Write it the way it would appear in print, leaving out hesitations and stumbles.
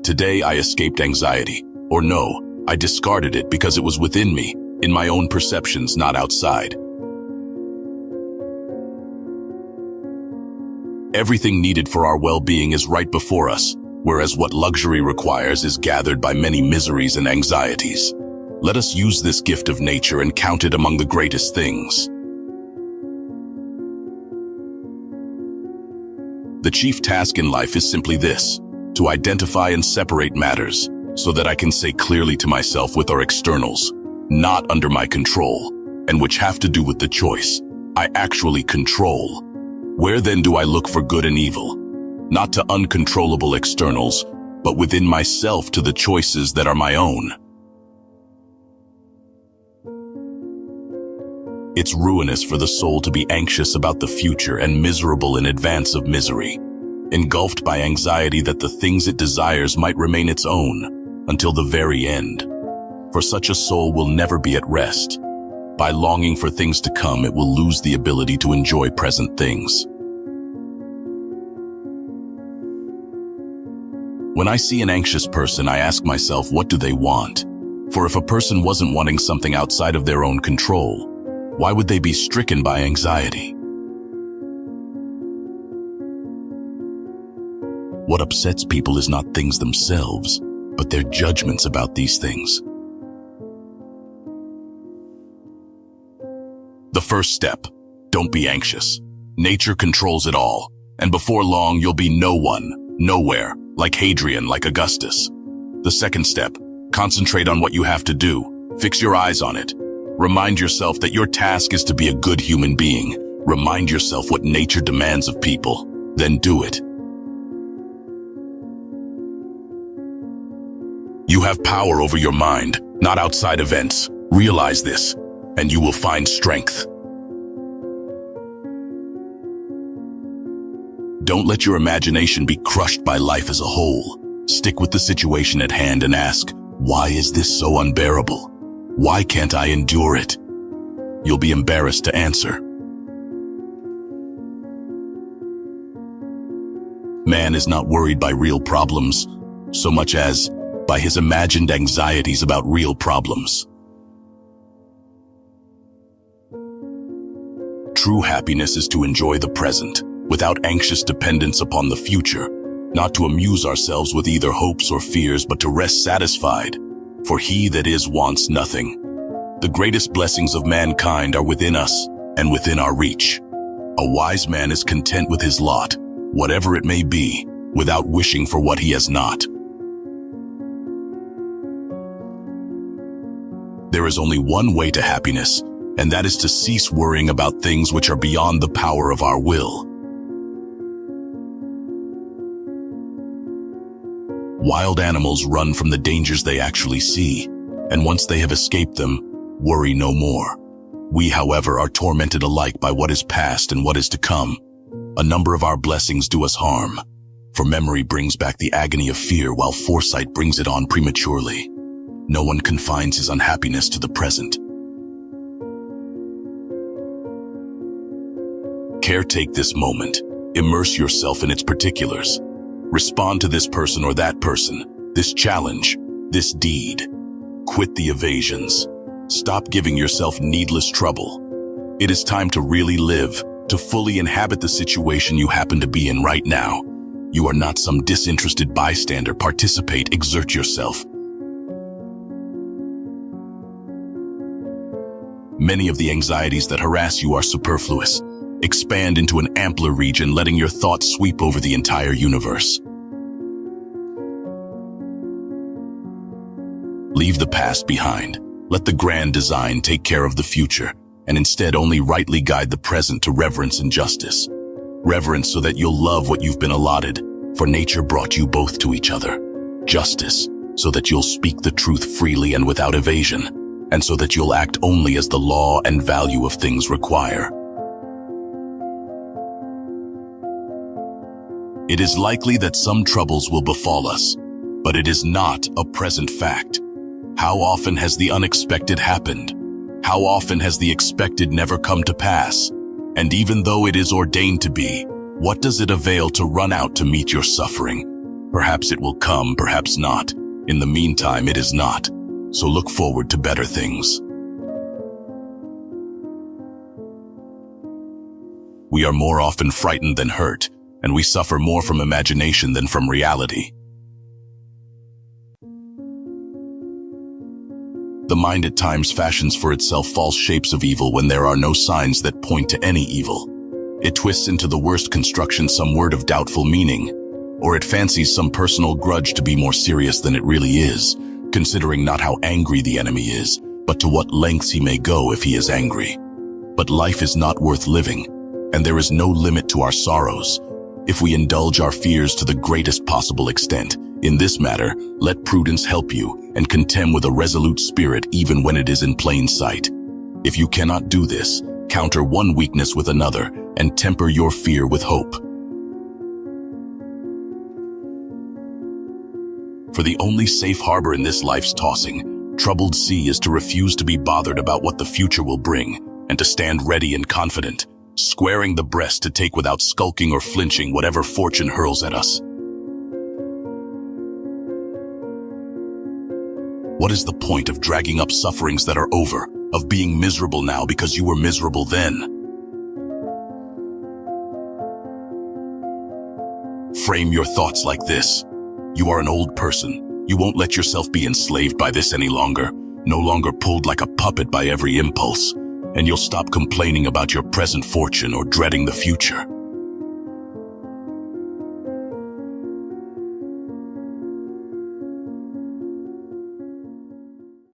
Today I escaped anxiety. Or no, I discarded it because it was within me, in my own perceptions, not outside. Everything needed for our well-being is right before us, whereas what luxury requires is gathered by many miseries and anxieties. Let us use this gift of nature and count it among the greatest things. The chief task in life is simply this: to identify and separate matters, so that I can say clearly to myself with our externals, not under my control, and which have to do with the choice I actually control. Where then do I look for good and evil? Not to uncontrollable externals, but within myself to the choices that are my own. It's ruinous for the soul to be anxious about the future and miserable in advance of misery, engulfed by anxiety that the things it desires might remain its own until the very end. For such a soul will never be at rest. By longing for things to come, it will lose the ability to enjoy present things. When I see an anxious person, I ask myself, what do they want? For if a person wasn't wanting something outside of their own control, why would they be stricken by anxiety? What upsets people is not things themselves, but their judgments about these things. The first step: don't be anxious. Nature controls it all, and before long you'll be no one, nowhere, like Hadrian, like Augustus. The second step: concentrate on what you have to do. Fix your eyes on it. Remind yourself that your task is to be a good human being. Remind yourself what nature demands of people. Then do it. You have power over your mind, not outside events. Realize this, and you will find strength. Don't let your imagination be crushed by life as a whole. Stick with the situation at hand and ask, why is this so unbearable? Why can't I endure it? You'll be embarrassed to answer. Man is not worried by real problems so much as by his imagined anxieties about real problems. True happiness is to enjoy the present, without anxious dependence upon the future, not to amuse ourselves with either hopes or fears, but to rest satisfied, for he that is wants nothing. The greatest blessings of mankind are within us and within our reach. A wise man is content with his lot, whatever it may be, without wishing for what he has not. There is only one way to happiness, and that is to cease worrying about things which are beyond the power of our will. Wild animals run from the dangers they actually see, and once they have escaped them, worry no more. We, however, are tormented alike by what is past and what is to come. A number of our blessings do us harm, for memory brings back the agony of fear while foresight brings it on prematurely. No one confines his unhappiness to the present. Caretake this moment. Immerse yourself in its particulars. Respond to this person or that person, this challenge, this deed. Quit the evasions. Stop giving yourself needless trouble. It is time to really live, to fully inhabit the situation you happen to be in right now. You are not some disinterested bystander. Participate, exert yourself. Many of the anxieties that harass you are superfluous. Expand into an ampler region, letting your thoughts sweep over the entire universe. Leave the past behind. Let the grand design take care of the future, and instead only rightly guide the present to reverence and justice. Reverence so that you'll love what you've been allotted, for nature brought you both to each other. Justice so that you'll speak the truth freely and without evasion, and so that you'll act only as the law and value of things require. It is likely that some troubles will befall us, but it is not a present fact. How often has the unexpected happened? How often has the expected never come to pass? And even though it is ordained to be, what does it avail to run out to meet your suffering? Perhaps it will come, perhaps not. In the meantime, it is not. So look forward to better things. We are more often frightened than hurt, and we suffer more from imagination than from reality. The mind at times fashions for itself false shapes of evil when there are no signs that point to any evil. It twists into the worst construction some word of doubtful meaning, or it fancies some personal grudge to be more serious than it really is, considering not how angry the enemy is, but to what lengths he may go if he is angry. But life is not worth living, and there is no limit to our sorrows. If we indulge our fears to the greatest possible extent, in this matter, let prudence help you, and contend with a resolute spirit even when it is in plain sight. If you cannot do this, counter one weakness with another, and temper your fear with hope. For the only safe harbor in this life's tossing, troubled sea is to refuse to be bothered about what the future will bring, and to stand ready and confident, squaring the breast to take without skulking or flinching whatever fortune hurls at us. What is the point of dragging up sufferings that are over, of being miserable now because you were miserable then? Frame your thoughts like this. You are an old person. You won't let yourself be enslaved by this any longer, no longer pulled like a puppet by every impulse, and you'll stop complaining about your present fortune or dreading the future.